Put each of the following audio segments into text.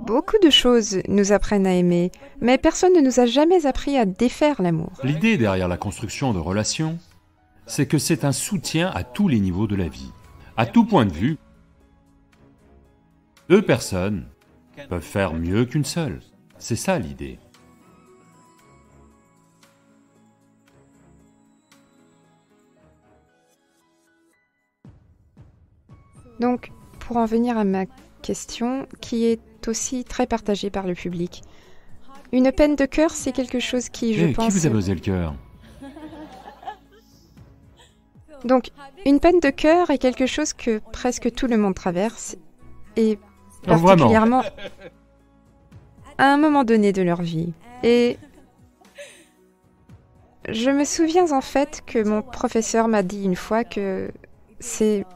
Beaucoup de choses nous apprennent à aimer, mais personne ne nous a jamais appris à défaire l'amour. L'idée derrière la construction de relations, c'est que c'est un soutien à tous les niveaux de la vie. À tout point de vue, deux personnes peuvent faire mieux qu'une seule. C'est ça l'idée. Donc, pour en venir à ma question, qui est aussi très partagée par le public, une peine de cœur, c'est quelque chose qui, je pense... Qui vous a brisé le cœur? Donc, une peine de cœur est quelque chose que presque tout le monde traverse, et particulièrement à un moment donné de leur vie. Et je me souviens en fait que mon professeur m'a dit une fois que c'est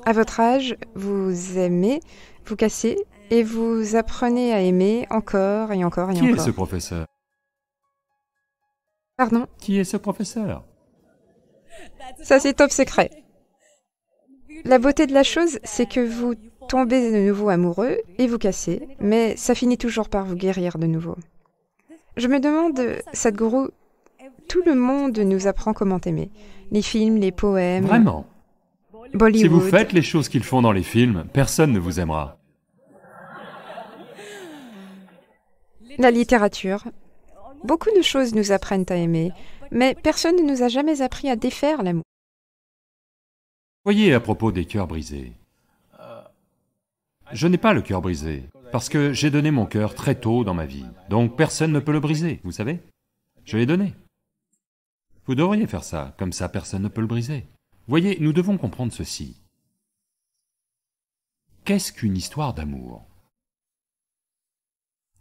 à votre âge, vous aimez, vous cassez, et vous apprenez à aimer encore et encore et encore. Qui est ce professeur? Pardon? Qui est ce professeur? Ça, c'est top secret. La beauté de la chose, c'est que vous tombez de nouveau amoureux et vous cassez, mais ça finit toujours par vous guérir de nouveau. Je me demande, Sadhguru, tout le monde nous apprend comment aimer. Les films, les poèmes... Vraiment? Bollywood... Si vous faites les choses qu'ils font dans les films, personne ne vous aimera. La littérature. Beaucoup de choses nous apprennent à aimer, mais personne ne nous a jamais appris à défaire l'amour. Voyez à propos des cœurs brisés. Je n'ai pas le cœur brisé, parce que j'ai donné mon cœur très tôt dans ma vie, donc personne ne peut le briser, vous savez? Je l'ai donné. Vous devriez faire ça, comme ça personne ne peut le briser. Voyez, nous devons comprendre ceci. Qu'est-ce qu'une histoire d'amour?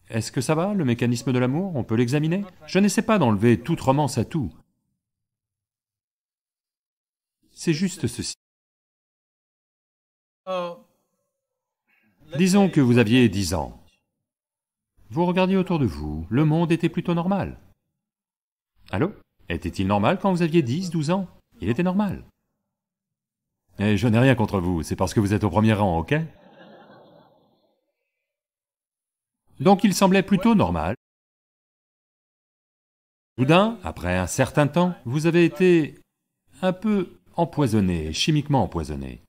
Est-ce que ça va, le mécanisme de l'amour? On peut l'examiner? Je n'essaie pas d'enlever toute romance à tout. C'est juste ceci. Disons que vous aviez 10 ans. Vous regardiez autour de vous, le monde était plutôt normal. Allô? Était-il normal quand vous aviez 10, 12 ans? Il était normal. Et je n'ai rien contre vous, c'est parce que vous êtes au premier rang, ok? Donc il semblait plutôt normal. Soudain, après un certain temps, vous avez été un peu empoisonné, chimiquement empoisonné.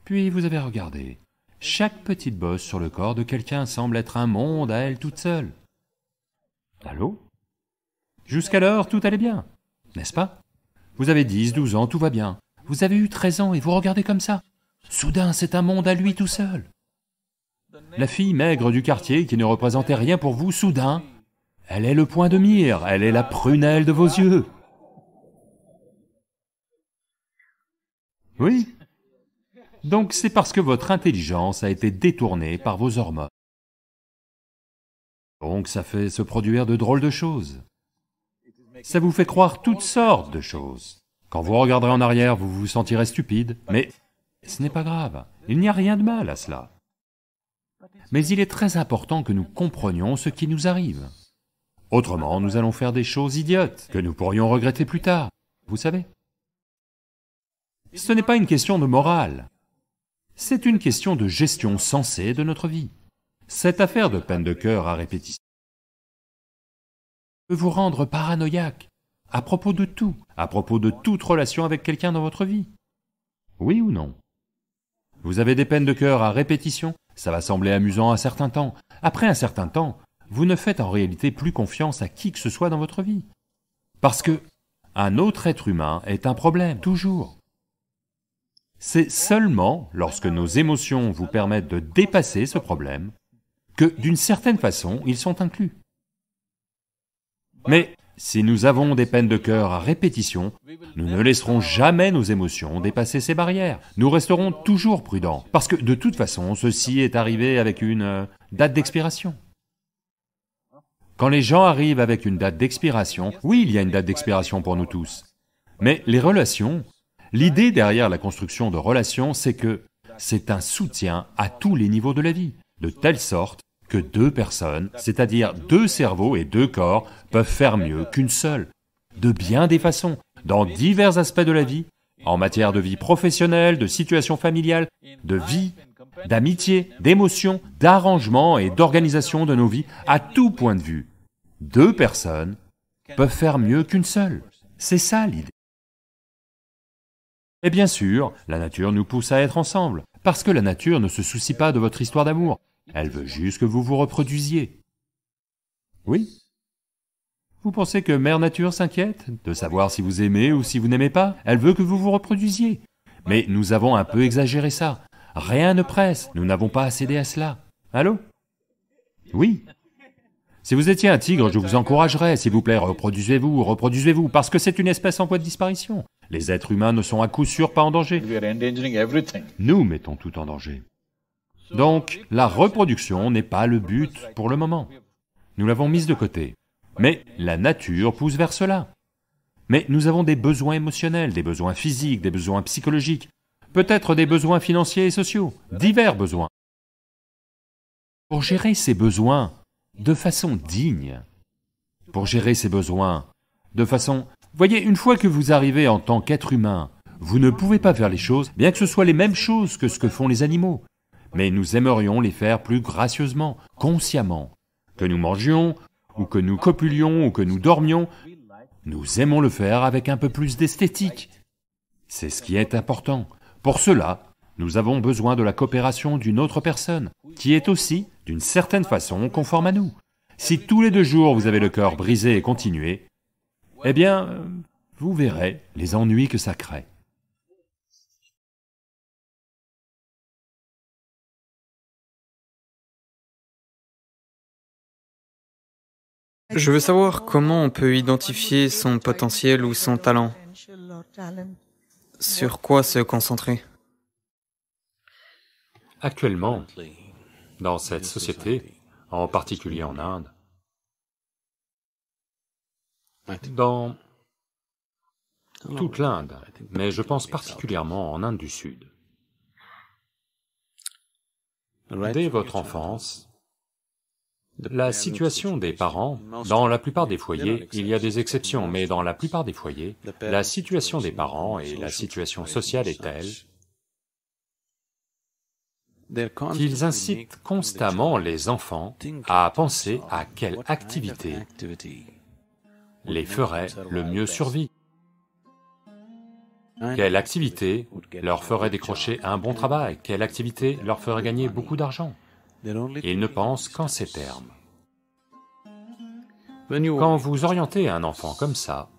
Puis vous avez regardé. Chaque petite bosse sur le corps de quelqu'un semble être un monde à elle toute seule. Allô? Jusqu'alors, tout allait bien, n'est-ce pas? Vous avez 10, 12 ans, tout va bien. Vous avez eu 13 ans et vous regardez comme ça. Soudain, c'est un monde à lui tout seul. La fille maigre du quartier qui ne représentait rien pour vous, soudain, elle est le point de mire, elle est la prunelle de vos yeux. Oui. Donc c'est parce que votre intelligence a été détournée par vos hormones. Donc ça fait se produire de drôles de choses. Ça vous fait croire toutes sortes de choses. Quand vous regarderez en arrière, vous vous sentirez stupide, mais ce n'est pas grave, il n'y a rien de mal à cela. Mais il est très important que nous comprenions ce qui nous arrive. Autrement, nous allons faire des choses idiotes, que nous pourrions regretter plus tard, vous savez. Ce n'est pas une question de morale, c'est une question de gestion sensée de notre vie. Cette affaire de peine de cœur à répétition peut vous rendre paranoïaque, à propos de tout, à propos de toute relation avec quelqu'un dans votre vie. Oui ou non? Vous avez des peines de cœur à répétition, ça va sembler amusant un certain temps. Après un certain temps, vous ne faites en réalité plus confiance à qui que ce soit dans votre vie. Parce que un autre être humain est un problème, toujours. C'est seulement lorsque nos émotions vous permettent de dépasser ce problème que, d'une certaine façon, ils sont inclus. Mais si nous avons des peines de cœur à répétition, nous ne laisserons jamais nos émotions dépasser ces barrières. Nous resterons toujours prudents, parce que de toute façon, ceci est arrivé avec une date d'expiration. Quand les gens arrivent avec une date d'expiration, oui, il y a une date d'expiration pour nous tous. Mais les relations, l'idée derrière la construction de relations, c'est que c'est un soutien à tous les niveaux de la vie, de telle sorte que deux personnes, c'est-à-dire deux cerveaux et deux corps, peuvent faire mieux qu'une seule, de bien des façons, dans divers aspects de la vie, en matière de vie professionnelle, de situation familiale, de vie, d'amitié, d'émotion, d'arrangement et d'organisation de nos vies à tout point de vue. Deux personnes peuvent faire mieux qu'une seule. C'est ça l'idée. Et bien sûr, la nature nous pousse à être ensemble, parce que la nature ne se soucie pas de votre histoire d'amour, elle veut juste que vous vous reproduisiez. Oui? Vous pensez que Mère Nature s'inquiète de savoir si vous aimez ou si vous n'aimez pas? Elle veut que vous vous reproduisiez. Mais nous avons un peu exagéré ça. Rien ne presse, nous n'avons pas à céder à cela. Allô? Oui. Si vous étiez un tigre, je vous encouragerais, s'il vous plaît, reproduisez-vous, parce que c'est une espèce en voie de disparition. Les êtres humains ne sont à coup sûr pas en danger. Nous mettons tout en danger. Donc, la reproduction n'est pas le but pour le moment. Nous l'avons mise de côté. Mais la nature pousse vers cela. Mais nous avons des besoins émotionnels, des besoins physiques, des besoins psychologiques, peut-être des besoins financiers et sociaux, divers besoins. Pour gérer ces besoins de façon digne, Voyez, une fois que vous arrivez en tant qu'être humain, vous ne pouvez pas faire les choses, bien que ce soit les mêmes choses que ce que font les animaux, mais nous aimerions les faire plus gracieusement, consciemment. Que nous mangions, ou que nous copulions, ou que nous dormions, nous aimons le faire avec un peu plus d'esthétique. C'est ce qui est important. Pour cela, nous avons besoin de la coopération d'une autre personne, qui est aussi, d'une certaine façon, conforme à nous. Si tous les 2 jours vous avez le cœur brisé et continué, eh bien, vous verrez les ennuis que ça crée. Je veux savoir comment on peut identifier son potentiel ou son talent. Sur quoi se concentrer? Actuellement, dans cette société, en particulier en Inde, dans toute l'Inde, mais je pense particulièrement en Inde du Sud, dès votre enfance, la situation des parents, dans la plupart des foyers, il y a des exceptions, mais dans la plupart des foyers, la situation des parents et la situation sociale est telle qu'ils incitent constamment les enfants à penser à quelle activité les ferait le mieux survivre, quelle activité leur ferait décrocher un bon travail, quelle activité leur ferait gagner beaucoup d'argent. Ils ne pensent qu'en ces termes. Quand vous orientez un enfant comme ça,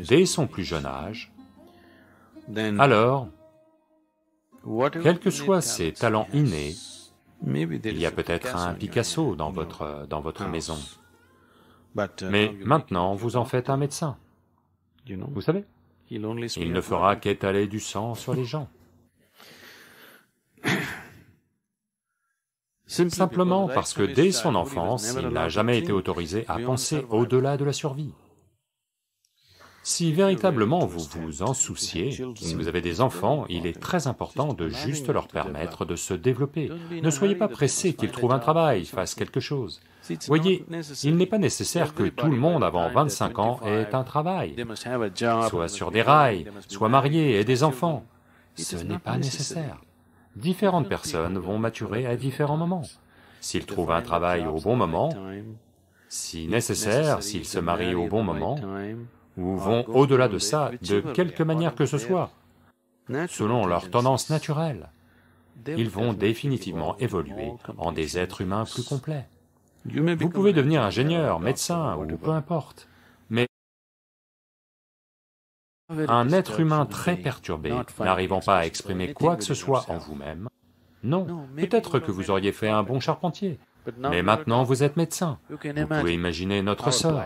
dès son plus jeune âge, alors, quels que soient ses talents innés, il y a peut-être un Picasso dans votre maison, mais maintenant vous en faites un médecin. Vous savez, il ne fera qu'étaler du sang sur les gens. Simplement parce que dès son enfance, il n'a jamais été autorisé à penser au-delà de la survie. Si véritablement vous vous en souciez, si vous avez des enfants, il est très important de juste leur permettre de se développer. Ne soyez pas pressés qu'ils trouvent un travail, fassent quelque chose. Voyez, il n'est pas nécessaire que tout le monde avant 25 ans ait un travail, soit sur des rails, soit marié, ait des enfants. Ce n'est pas nécessaire. Différentes personnes vont maturer à différents moments. S'ils trouvent un travail au bon moment, si nécessaire, s'ils se marient au bon moment, ou vont au-delà de ça, de quelque manière que ce soit, selon leur tendance naturelle, ils vont définitivement évoluer en des êtres humains plus complets. Vous pouvez devenir ingénieur, médecin, ou peu importe, mais un être humain très perturbé, n'arrivant pas à exprimer quoi que ce soit en vous-même, non, peut-être que vous auriez fait un bon charpentier, mais maintenant vous êtes médecin, vous pouvez imaginer notre sort.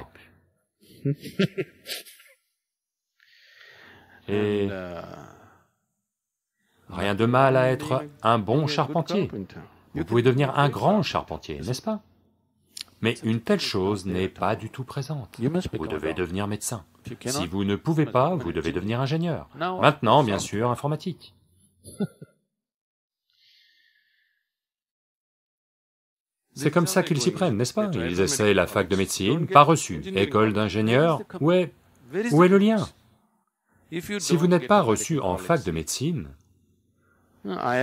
Et rien de mal à être un bon charpentier, vous pouvez devenir un grand charpentier, n'est-ce pas? Mais une telle chose n'est pas du tout présente, vous devez devenir médecin. Si vous ne pouvez pas, vous devez devenir ingénieur. Maintenant, bien sûr, informatique. C'est comme ça qu'ils s'y prennent, n'est-ce pas? Ils essaient la fac de médecine, pas reçu. École d'ingénieur, où est le lien? Si vous n'êtes pas reçu en fac de médecine,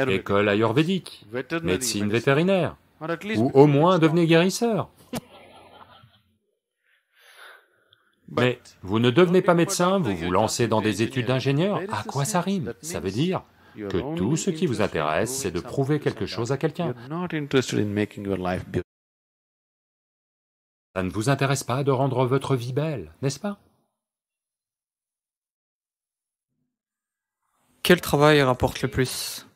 école ayurvédique, médecine vétérinaire, ou au moins devenez guérisseur. Mais vous ne devenez pas médecin, vous vous lancez dans des études d'ingénieur, à quoi ça rime? Ça veut dire que tout ce qui vous intéresse, c'est de prouver quelque chose à quelqu'un. Ça ne vous intéresse pas de rendre votre vie belle, n'est-ce pas? Quel travail rapporte le plus?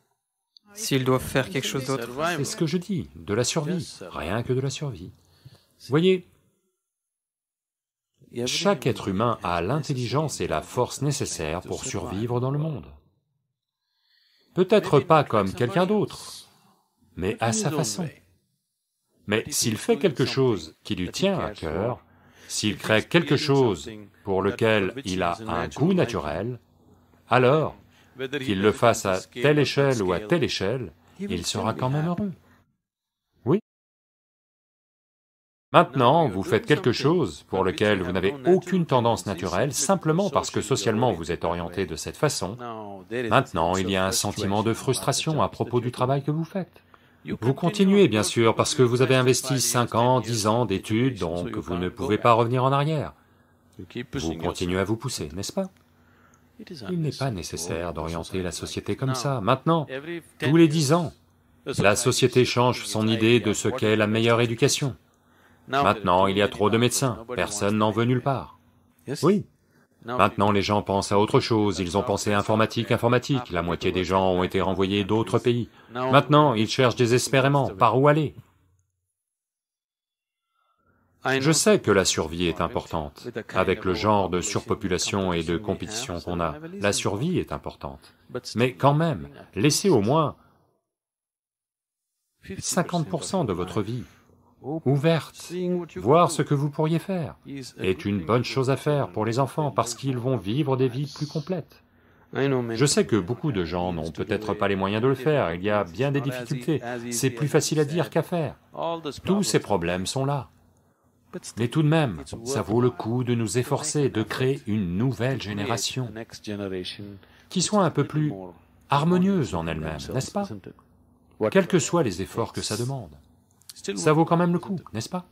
S'ils doivent faire quelque chose d'autre? C'est ce que je dis, de la survie, rien que de la survie. Voyez, chaque être humain a l'intelligence et la force nécessaires pour survivre dans le monde. Peut-être pas comme quelqu'un d'autre, mais à sa façon. Mais s'il fait quelque chose qui lui tient à cœur, s'il crée quelque chose pour lequel il a un goût naturel, alors, qu'il le fasse à telle échelle ou à telle échelle, il sera quand même heureux. Oui. Maintenant, vous faites quelque chose pour lequel vous n'avez aucune tendance naturelle, simplement parce que socialement vous êtes orienté de cette façon. Maintenant, il y a un sentiment de frustration à propos du travail que vous faites. Vous continuez, bien sûr, parce que vous avez investi 5 ans, 10 ans d'études, donc vous ne pouvez pas revenir en arrière. Vous continuez à vous pousser, n'est-ce pas? Il n'est pas nécessaire d'orienter la société comme ça. Maintenant, tous les 10 ans, la société change son idée de ce qu'est la meilleure éducation. Maintenant, il y a trop de médecins, personne n'en veut nulle part. Oui. Maintenant, les gens pensent à autre chose, ils ont pensé informatique, la moitié des gens ont été renvoyés d'autres pays. Maintenant, ils cherchent désespérément par où aller. Je sais que la survie est importante. Avec le genre de surpopulation et de compétition qu'on a, la survie est importante. Mais quand même, laissez au moins 50% de votre vie ouverte. Voir ce que vous pourriez faire est une bonne chose à faire pour les enfants parce qu'ils vont vivre des vies plus complètes. Je sais que beaucoup de gens n'ont peut-être pas les moyens de le faire, il y a bien des difficultés, c'est plus facile à dire qu'à faire. Tous ces problèmes sont là. Mais tout de même, ça vaut le coup de nous efforcer de créer une nouvelle génération qui soit un peu plus harmonieuse en elle-même, n'est-ce pas? Quels que soient les efforts que ça demande. Ça vaut quand même le coup, n'est-ce pas?